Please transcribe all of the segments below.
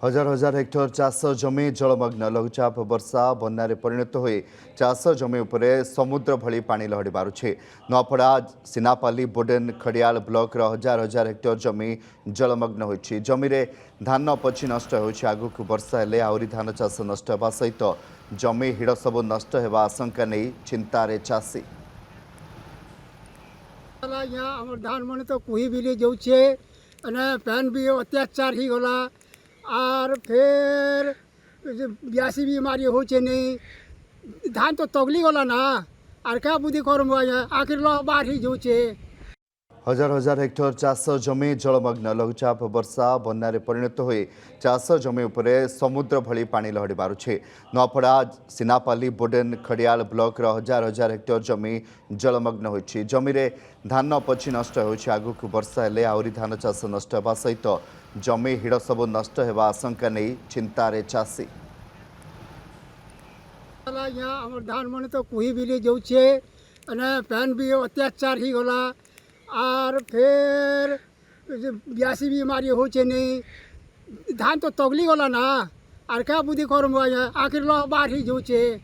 हजार हजार हेक्टर चाष जमी जलमग्न लघुचाप वर्षा बन्या परिणत हो चाष जमी उपरे समुद्र भली पानी लहड़ी मारुछे। नुआपड़ा सिनापाली बोडेन खड़ियाल ब्लॉक हजार हजार हेक्टर जमी जलमग्न होइछि। जमी रे धान पची नष्ट होइछि। आगुक वर्षा हेले आहुरी धान चाष नष्ट हेबा सहित जमी हिड़ सब नष्ट हेबा आशंका नहीं चिंतारे चाषी। यहाँ धान मन तो कुही बिली जाऊे पैन भी अत्याचार ही गला और फिर ब्यासी बीमारी हो नहीं धान तो तगली गला ना और क्या बुद्धि करम आखिर लो बाढ़ ही जाऊे। हजार हजार हेक्टर चाष जमी जलमग्न लघुचाप वर्षा बन्या परिणत हो चाष जमी उपरे समुद्र भली पानी लहड़ी मारुछे। नुआपड़ा सिनापाली बोडेन खड़ियाल ब्लॉक हजार हजार हेक्टर जमी जलमग्न होइछि। जमी रे धान पची नष्ट होइछि। आगुक वर्षा हेले आहुरी धान चाष नष्ट हेबा सहित जमी हिड़ सब नष्ट हेबा आशंका नहीं चिंतारे चाषी। यहाँ धान मन तो कुही बिली जाऊे पैन भी अत्याचार ही गला और फिर ब्यासी बीमारी हो नहीं धान तो तगली गला ना और क्या बुद्धि करम आखिर लो बाढ़ ही जाऊे।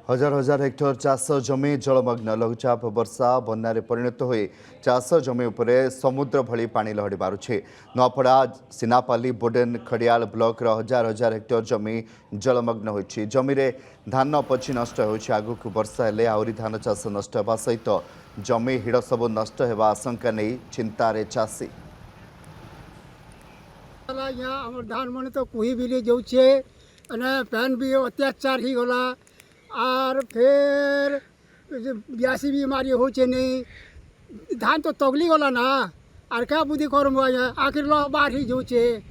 हजार हजार हेक्टर चाष जमी जलमग्न लघुचाप वर्षा बन्या परिणत हो चाष जमी उपरे समुद्र भली पानी लहड़ी मारुछे। नुआपड़ा सिनापाली बोडेन खड़ियाल ब्लॉक हजार हजार हेक्टर जमी जलमग्न होइछि। जमी रे धान पची नष्ट होइछि। आगुक वर्षा हेले आहुरी धान चाष नष्ट हेबा सहित जमी हिड़ सब नष्ट हेबा आशंका नहीं चिंतारे चाषी। यहाँ धान मन तो कुही बिली जाऊे पैन भी अत्याचार ही गला और फिर ब्यासी बीमारी हो नहीं धान तो तगली गला ना और क्या बुद्धि करम आखिर लो बाढ़ ही जाऊे।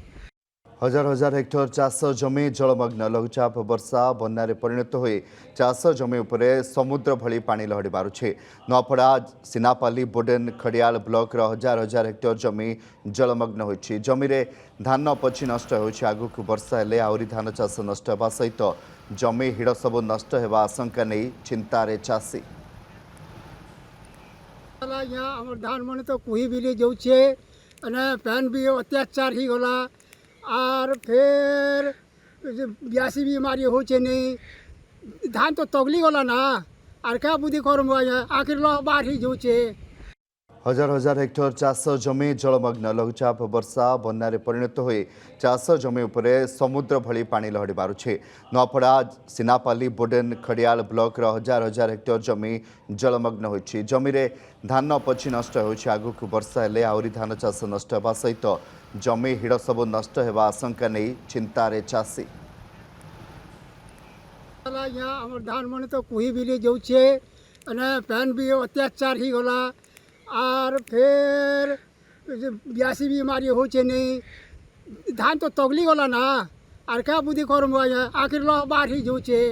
हजार हजार हेक्टर चाष जमी जलमग्न लघुचाप वर्षा बन्या परिणत हो चाष जमी उपरे समुद्र भली पानी लहड़ी मारुछे। नुआपड़ा सिनापाली बोडेन खड़ियाल ब्लॉक हजार हजार हेक्टर जमी जलमग्न होइछि। जमी रे धान पची नष्ट होइछि। आगुक वर्षा हेले आहुरी धान चाष नष्ट हेबा सहित जमी हिड़ सब नष्ट हेबा आशंका नहीं चिंतारे चाषी। यहाँ धान मन तो कुही बिली जाऊे पैन भी अत्याचार ही गला और फिर ब्यासी बीमारी हो नहीं धान तो तगली गला ना और क्या बुद्धि करम आखिर लो बाढ़ ही जाऊे। हजार हजार हेक्टर चाष जमी जलमग्न लघुचाप वर्षा बन्या परिणत हो चाष जमी उपरे समुद्र भली पानी लहड़ी मारुछे। नुआपड़ा सिनापाली बोडेन खड़ियाल ब्लॉक हजार हजार हेक्टर जमी जलमग्न होइछि। जमी रे धान पची नष्ट होइछि। आगुक वर्षा हेले आहुरी धान चाष नष्ट हेबा सहित जमी हिड़ सब नष्ट हेबा आशंका नहीं चिंतारे चाषी। यहाँ धान मन तो कुही बिली जाऊे पैन भी अत्याचार ही गला और फिर ब्यासी बीमारी हो नहीं धान तो तगली गला ना और क्या बुद्धि करम आखिर लो बाढ़ ही जाऊे।